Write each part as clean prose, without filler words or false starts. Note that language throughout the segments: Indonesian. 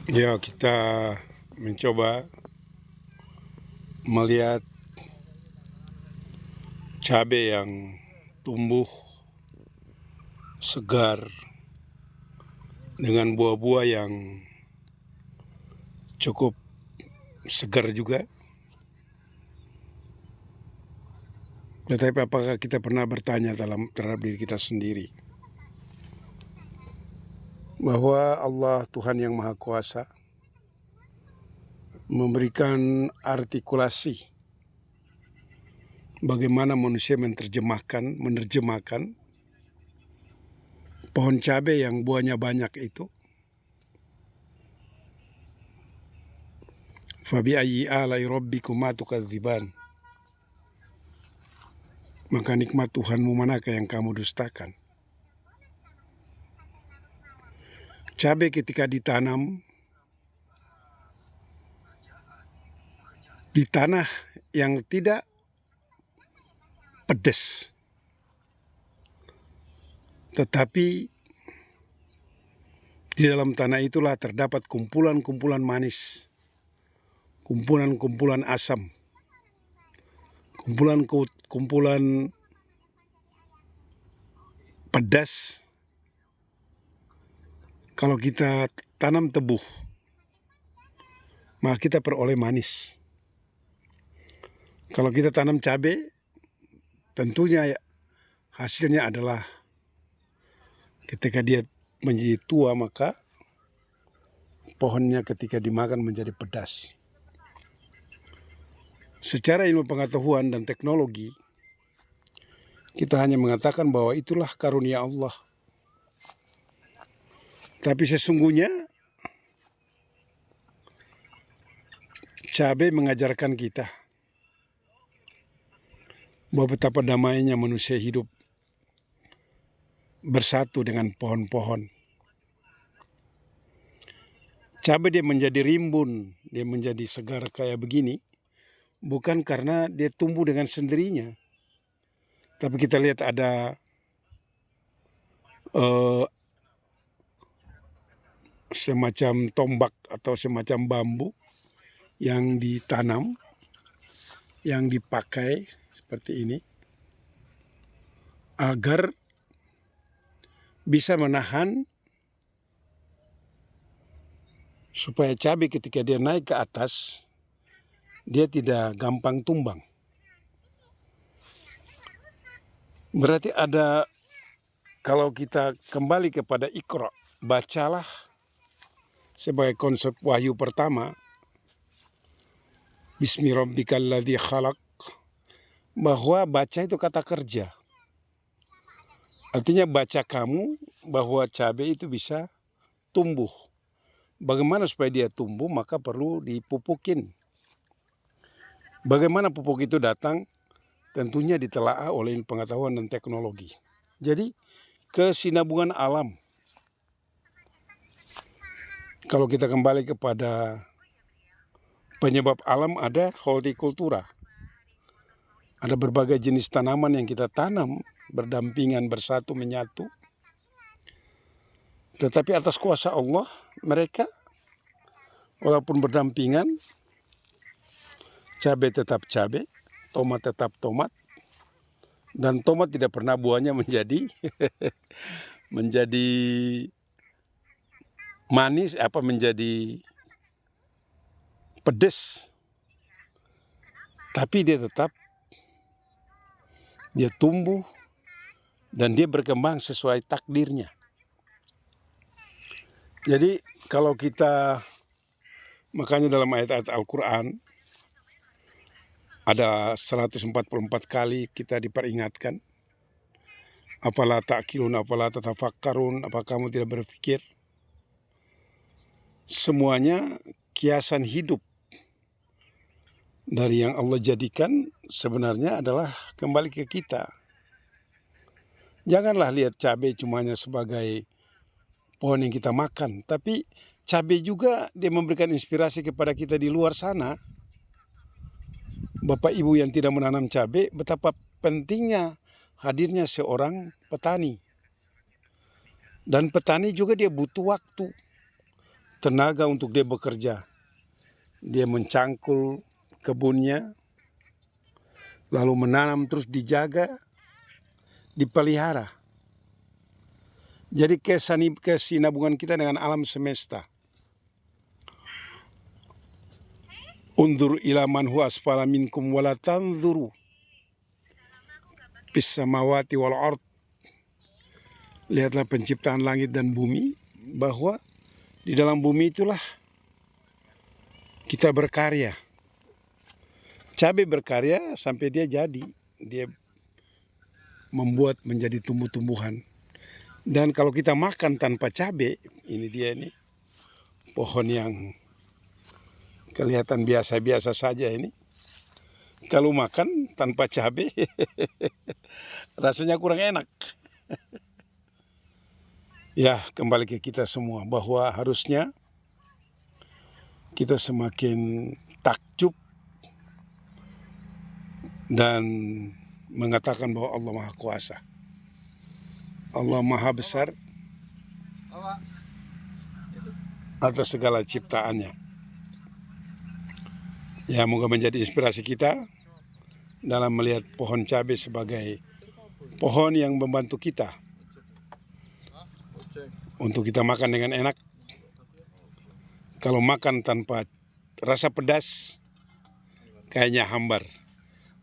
Ya, kita mencoba melihat cabai yang tumbuh segar dengan buah-buah yang cukup segar juga. Tetapi apakah kita pernah bertanya terhadap diri kita sendiri bahwa Allah Tuhan yang Maha Kuasa memberikan artikulasi bagaimana manusia menerjemahkan pohon cabai yang buahnya banyak itu. Fabi ayyi alai rabbikuma tukadziban. Maka nikmat Tuhanmu manakah yang kamu dustakan? Cabai ketika ditanam di tanah yang tidak pedas, tetapi di dalam tanah itulah terdapat kumpulan-kumpulan manis, kumpulan-kumpulan asam, kumpulan pedas. Kalau kita tanam tebu, maka kita peroleh manis. Kalau kita tanam cabai, tentunya hasilnya adalah ketika dia menjadi tua, maka pohonnya ketika dimakan menjadi pedas. Secara ilmu pengetahuan dan teknologi, kita hanya mengatakan bahwa itulah karunia Allah. Tapi sesungguhnya cabai mengajarkan kita bahwa betapa damainya manusia hidup bersatu dengan pohon-pohon. Cabai dia menjadi rimbun, dia menjadi segar kayak begini, bukan karena dia tumbuh dengan sendirinya. Tapi kita lihat ada semacam tombak atau semacam bambu yang ditanam, yang dipakai seperti ini, agar bisa menahan supaya cabai ketika dia naik ke atas, dia tidak gampang tumbang. Berarti ada, kalau kita kembali kepada Iqra, bacalah sebagai konsep wahyu pertama, Bismi rabbikal ladzi khalaq, bahwa baca itu kata kerja. Artinya baca kamu bahwa cabai itu bisa tumbuh. Bagaimana supaya dia tumbuh? Maka perlu dipupukin. Bagaimana pupuk itu datang? Tentunya ditelaah oleh pengetahuan dan teknologi. Jadi kesinambungan alam. Kalau kita kembali kepada penyebab alam, ada hortikultura. Ada berbagai jenis tanaman yang kita tanam berdampingan, bersatu, menyatu. Tetapi atas kuasa Allah, mereka walaupun berdampingan, cabai tetap cabai, tomat tetap tomat, dan tomat tidak pernah buahnya menjadi menjadi manis, menjadi pedas. Tapi dia tetap, dia tumbuh dan dia berkembang sesuai takdirnya. Jadi kalau kita, makanya dalam ayat-ayat Al-Quran ada 144 kali kita diperingatkan, afala ta'qilun, afala tatafakkarun, apa kamu tidak berpikir? Semuanya kiasan hidup dari yang Allah jadikan sebenarnya adalah kembali ke kita. Janganlah lihat cabai cumanya sebagai pohon yang kita makan, tapi cabai juga dia memberikan inspirasi kepada kita di luar sana. Bapak Ibu yang tidak menanam cabai, betapa pentingnya hadirnya seorang petani. Dan petani juga dia butuh waktu. tenaga untuk dia bekerja. Dia mencangkul kebunnya, lalu menanam, terus dijaga, dipelihara. Jadi kesinambungan kita dengan alam semesta. Undur ila man huwa asfala minkum wala tanzuru fis samawati wal ard. Lihatlah penciptaan langit dan bumi, bahwa di dalam bumi itulah kita berkarya. Cabai berkarya sampai dia jadi, dia membuat menjadi tumbuh-tumbuhan. Dan kalau kita makan tanpa cabai, ini dia nih pohon yang kelihatan biasa-biasa saja ini. Kalau makan tanpa cabai, rasanya kurang enak. Ya, kembali ke kita semua, bahwa harusnya kita semakin takjub dan mengatakan bahwa Allah Maha Kuasa. Allah Maha Besar atas segala ciptaannya. Ya, moga menjadi inspirasi kita dalam melihat pohon cabai sebagai pohon yang membantu kita untuk kita makan dengan enak. Kalau makan tanpa rasa pedas, kayaknya hambar.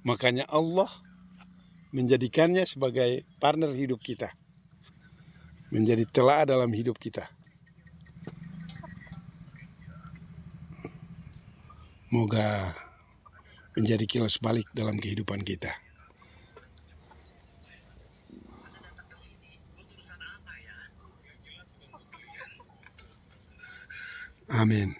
Makanya Allah menjadikannya sebagai partner hidup kita, menjadi telaah dalam hidup kita. Moga menjadi kilas balik dalam kehidupan kita. Amin.